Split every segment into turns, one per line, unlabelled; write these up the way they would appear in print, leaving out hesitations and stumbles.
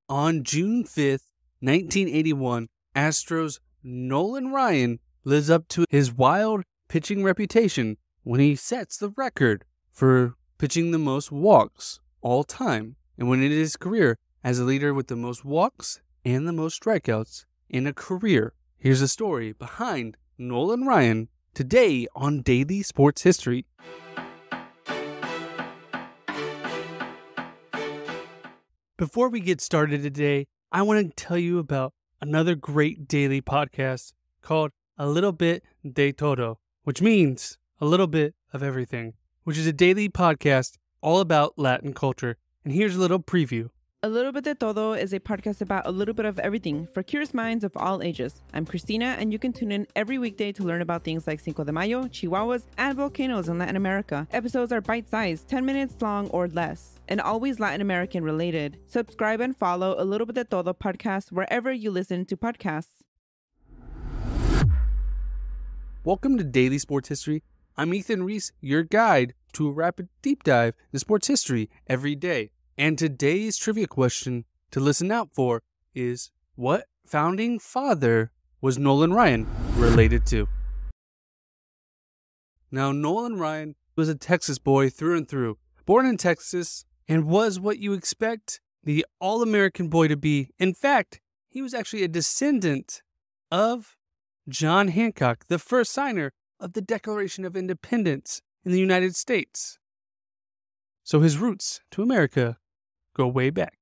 On June 5th, 1981, Astros' Nolan Ryan lives up to his wild pitching reputation when he sets the record for pitching the most walks all time, and when it is his career as a leader with the most walks and the most strikeouts in a career. Here's the story behind Nolan Ryan today on Daily Sports History. Before we get started today, I want to tell you about another great daily podcast called A Little Bit de Todo, which means a little bit of everything, which is a daily podcast all about Latin culture. And here's a little preview.
A Little Bit de Todo is a podcast about a little bit of everything for curious minds of all ages. I'm Christina, and you can tune in every weekday to learn about things like Cinco de Mayo, Chihuahuas, and volcanoes in Latin America. Episodes are bite-sized, 10 minutes long or less, and always Latin American related. Subscribe and follow A Little Bit de Todo podcast wherever you listen to podcasts.
Welcome to Daily Sports History. I'm Ethan Reese, your guide to a rapid deep dive in sports history every day. And today's trivia question to listen out for is, what founding father was Nolan Ryan related to? Now, Nolan Ryan was a Texas boy through and through, born in Texas, and was what you expect the all-American boy to be. In fact, he was actually a descendant of John Hancock, the first signer of the Declaration of Independence in the United States. So his roots to America go way back.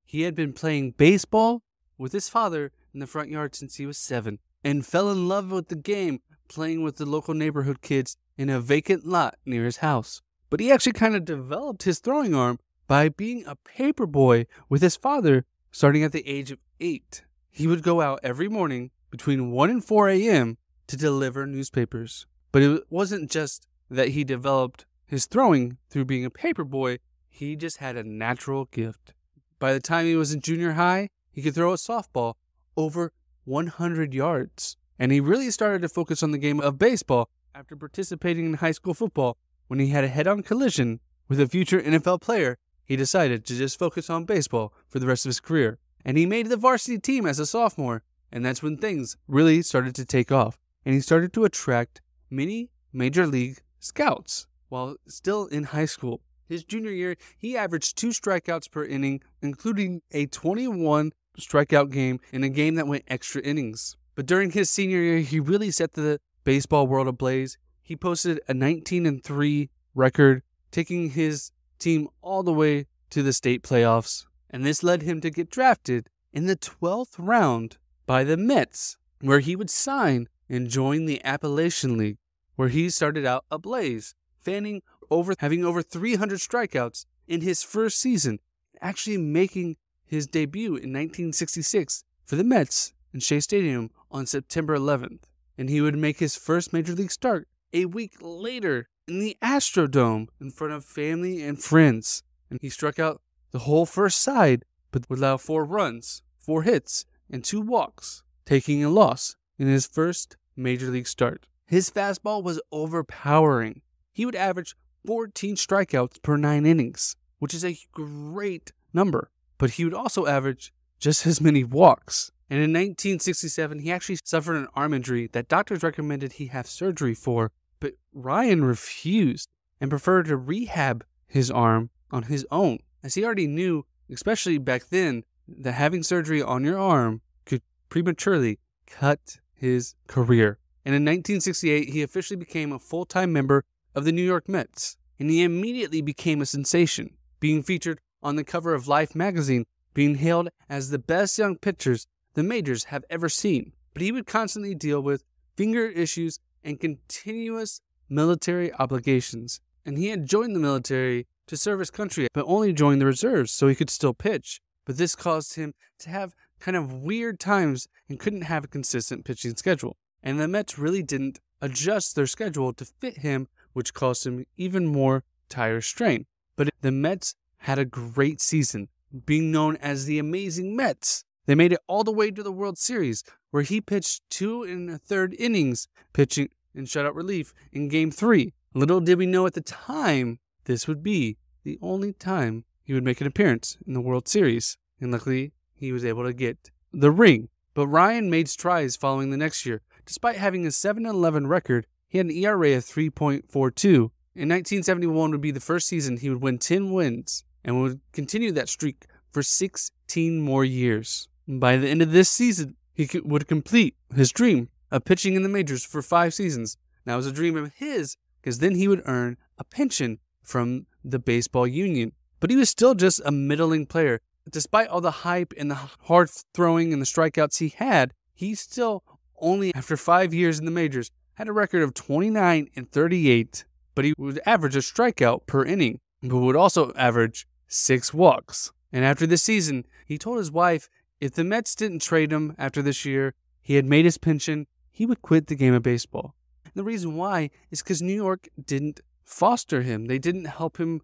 He had been playing baseball with his father in the front yard since he was 7 and fell in love with the game playing with the local neighborhood kids in a vacant lot near his house. But he actually kind of developed his throwing arm by being a paper boy with his father starting at the age of 8. He would go out every morning between 1 and 4 a.m. to deliver newspapers. But it wasn't just that he developed his throwing through being a paper boy. He just had a natural gift. By the time he was in junior high, he could throw a softball over 100 yards. And he really started to focus on the game of baseball after participating in high school football. When he had a head-on collision with a future NFL player, he decided to just focus on baseball for the rest of his career. And he made the varsity team as a sophomore. And that's when things really started to take off. And he started to attract many major league scouts while still in high school. His junior year, he averaged 2 strikeouts per inning, including a 21 strikeout game in a game that went extra innings. But during his senior year, he really set the baseball world ablaze. He posted a 19-3 record, taking his team all the way to the state playoffs. And this led him to get drafted in the 12th round by the Mets, where he would sign and join the Appalachian League, where he started out ablaze, having over 300 strikeouts in his first season, actually making his debut in 1966 for the Mets in Shea Stadium on September 11th. And he would make his first major league start a week later in the Astrodome in front of family and friends. And he struck out the whole first side, but would allow 4 runs, 4 hits, and 2 walks, taking a loss in his first major league start. His fastball was overpowering. He would average 14 strikeouts per 9 innings, which is a great number. But he would also average just as many walks. And in 1967, he actually suffered an arm injury that doctors recommended he have surgery for. But Ryan refused and preferred to rehab his arm on his own, as he already knew, especially back then, that having surgery on your arm could prematurely cut his career. And in 1968, he officially became a full-time member of the New York Mets, and he immediately became a sensation, being featured on the cover of Life magazine, being hailed as the best young pitchers the majors have ever seen. But he would constantly deal with finger issues and continuous military obligations, and he had joined the military to serve his country, but only joined the reserves so he could still pitch. But this caused him to have kind of weird times and couldn't have a consistent pitching schedule. And the Mets really didn't adjust their schedule to fit him, which caused him even more tire strain. But the Mets had a great season, being known as the Amazing Mets. They made it all the way to the World Series, where he pitched 2 1/3 innings, pitching in shutout relief in Game 3. Little did we know at the time, this would be the only time he would make an appearance in the World Series. And luckily, he was able to get the ring. But Ryan made strides following the next year. Despite having a 7-11 record, he had an ERA of 3.42. In 1971 would be the first season he would win 10 wins and would continue that streak for 16 more years. By the end of this season, he would complete his dream of pitching in the majors for 5 seasons. That was a dream of his, because then he would earn a pension from the baseball union. But he was still just a middling player. Despite all the hype and the hard throwing and the strikeouts he had, he still only, after 5 years in the majors, had a record of 29-38. But he would average a strikeout per inning, but would also average 6 walks. And after this season, he told his wife if the Mets didn't trade him after this year, he had made his pension, he would quit the game of baseball. And the reason why is because New York didn't foster him. They didn't help him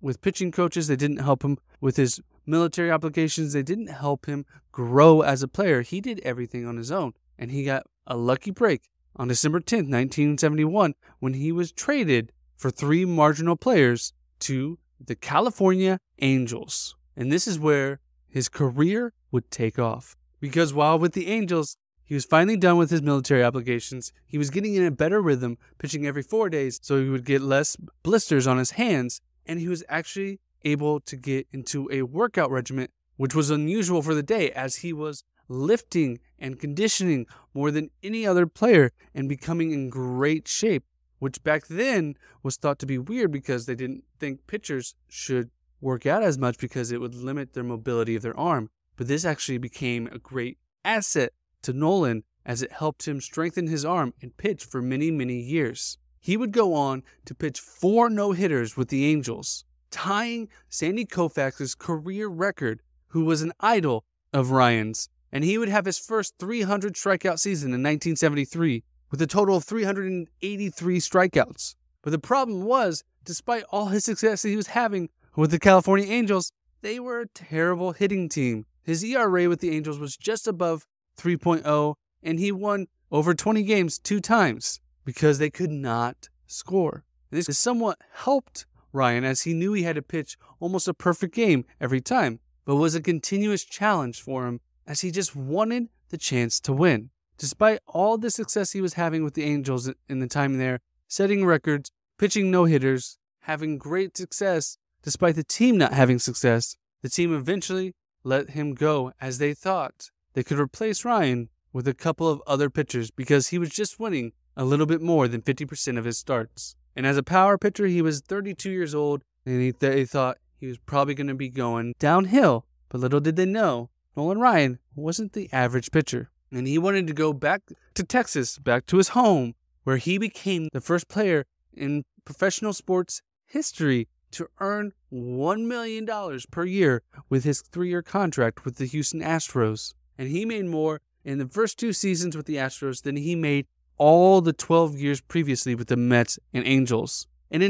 with pitching coaches. They didn't help him with his military obligations. They didn't help him grow as a player. He did everything on his own. And he got a lucky break on December 10th, 1971, when he was traded for 3 marginal players to the California Angels. And this is where his career would take off. Because while with the Angels, he was finally done with his military obligations. He was getting in a better rhythm, pitching every 4 days, so he would get less blisters on his hands. And he was actually able to get into a workout regimen, which was unusual for the day, as he was lifting and conditioning more than any other player and becoming in great shape, which back then was thought to be weird because they didn't think pitchers should work out as much because it would limit their mobility of their arm. But this actually became a great asset to Nolan as it helped him strengthen his arm and pitch for many, many years. He would go on to pitch 4 no-hitters with the Angels, tying Sandy Koufax's career record, who was an idol of Ryan's. And he would have his first 300 strikeout season in 1973 with a total of 383 strikeouts. But the problem was, despite all his success he was having with the California Angels, they were a terrible hitting team. His ERA with the Angels was just above 3.0, and he won over 20 games 2 times because they could not score. And this somewhat helped Ryan, as he knew he had to pitch almost a perfect game every time, but was a continuous challenge for him as he just wanted the chance to win. Despite all the success he was having with the Angels in the time there, setting records, pitching no-hitters, having great success, despite the team not having success, the team eventually let him go, as they thought they could replace Ryan with a couple of other pitchers because he was just winning a little bit more than 50% of his starts. And as a power pitcher, he was 32 years old, and they thought he was probably going to be going downhill. But little did they know, Nolan Ryan wasn't the average pitcher. And he wanted to go back to Texas, back to his home, where he became the first player in professional sports history to earn $1 million per year with his 3-year contract with the Houston Astros. And he made more in the first 2 seasons with the Astros than he made all the 12 years previously with the Mets and Angels. And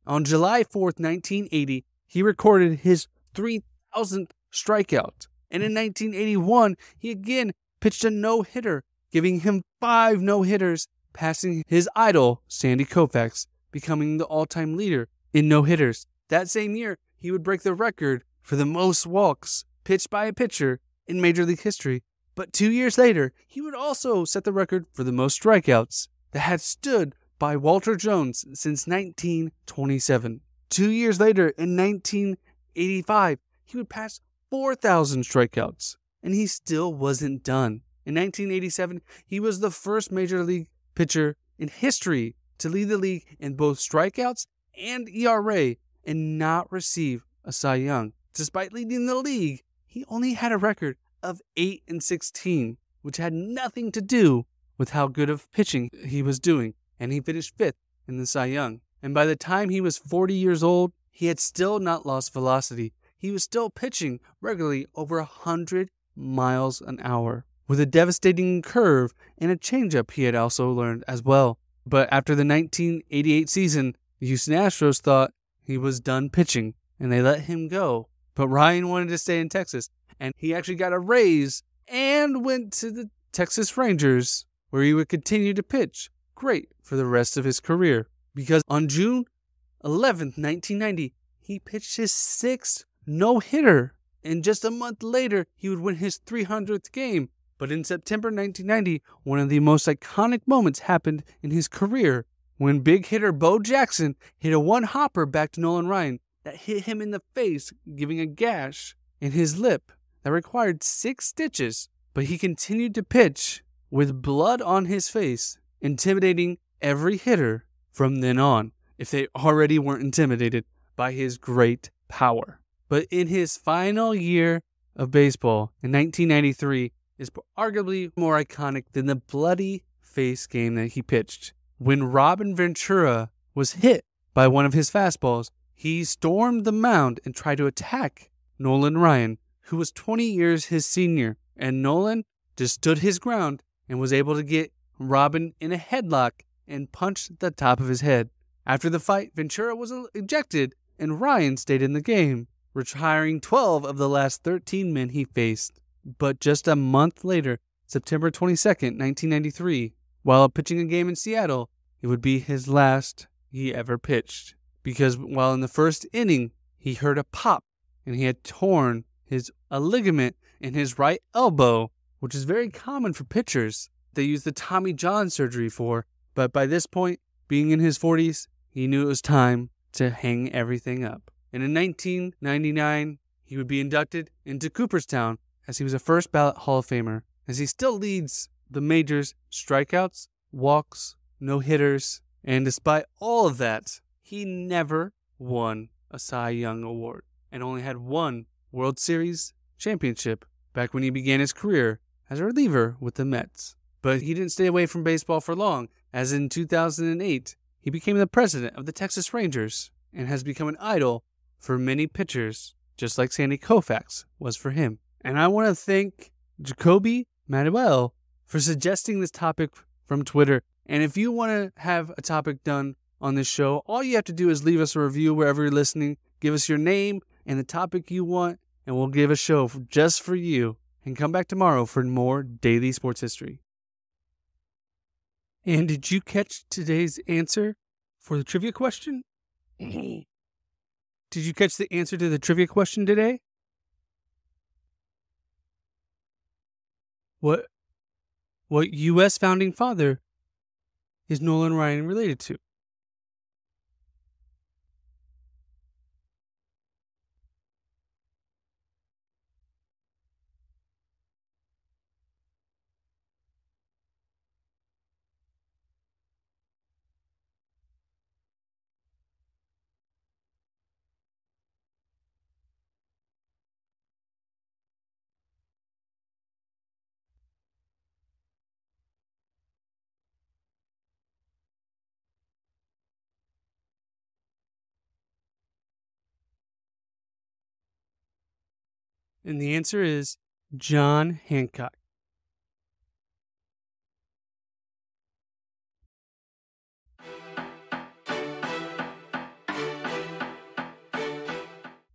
on July 4th, 1980, he recorded his 3,000th strikeout. And in 1981, he again pitched a no-hitter, giving him 5 no-hitters, passing his idol, Sandy Koufax, becoming the all-time leader in no-hitters. That same year, he would break the record for the most walks pitched by a pitcher in Major League history. But 2 years later, he would also set the record for the most strikeouts that had stood by Walter Jones since 1927. 2 years later, in 1985, he would pass 4,000 strikeouts, and he still wasn't done. In 1987, he was the first Major League pitcher in history to lead the league in both strikeouts and ERA and not receive a Cy Young. Despite leading the league, he only had a record of 8-16, which had nothing to do with how good of pitching he was doing, and he finished 5th in the Cy Young. And by the time he was 40 years old, he had still not lost velocity. He was still pitching regularly over 100 miles an hour, with a devastating curve and a changeup he had also learned as well. But after the 1988 season, the Houston Astros thought he was done pitching, and they let him go. But Ryan wanted to stay in Texas, and he actually got a raise and went to the Texas Rangers, where he would continue to pitch great for the rest of his career. Because on June 11th, 1990, he pitched his 6th no-hitter. And just a month later, he would win his 300th game. But in September 1990, one of the most iconic moments happened in his career when big hitter Bo Jackson hit a one-hopper back to Nolan Ryan that hit him in the face, giving a gash in his lip that required 6 stitches. But he continued to pitch with blood on his face, intimidating every hitter from then on, if they already weren't intimidated by his great power. But in his final year of baseball in 1993 is arguably more iconic than the bloody face game that he pitched. When Robin Ventura was hit by one of his fastballs, he stormed the mound and tried to attack Nolan Ryan, who was 20 years his senior. And Nolan just stood his ground and was able to get Robin in a headlock and punch the top of his head. After the fight, Ventura was ejected and Ryan stayed in the game, retiring 12 of the last 13 men he faced. But just a month later, September 22nd, 1993, while pitching a game in Seattle, it would be his last he ever pitched. Because while in the first inning, he heard a pop and he had torn a ligament in his right elbow, which is very common for pitchers. They use the Tommy John surgery for. But by this point, being in his 40s, he knew it was time to hang everything up. And in 1999, he would be inducted into Cooperstown as he was a first ballot Hall of Famer, as he still leads the majors, strikeouts, walks, no-hitters, and despite all of that, he never won a Cy Young Award and only had one World Series championship back when he began his career as a reliever with the Mets. But he didn't stay away from baseball for long, as in 2008, he became the president of the Texas Rangers and has become an idol for many pitchers, just like Sandy Koufax was for him. And I want to thank Jacoby Manuel for suggesting this topic from Twitter. And if you want to have a topic done on this show, all you have to do is leave us a review wherever you're listening. Give us your name and the topic you want, and we'll give a show just for you. And come back tomorrow for more daily sports history. And did you catch today's answer for the trivia question? Did you catch the answer to the trivia question today? What U.S. founding father is Nolan Ryan related to? And the answer is John Hancock.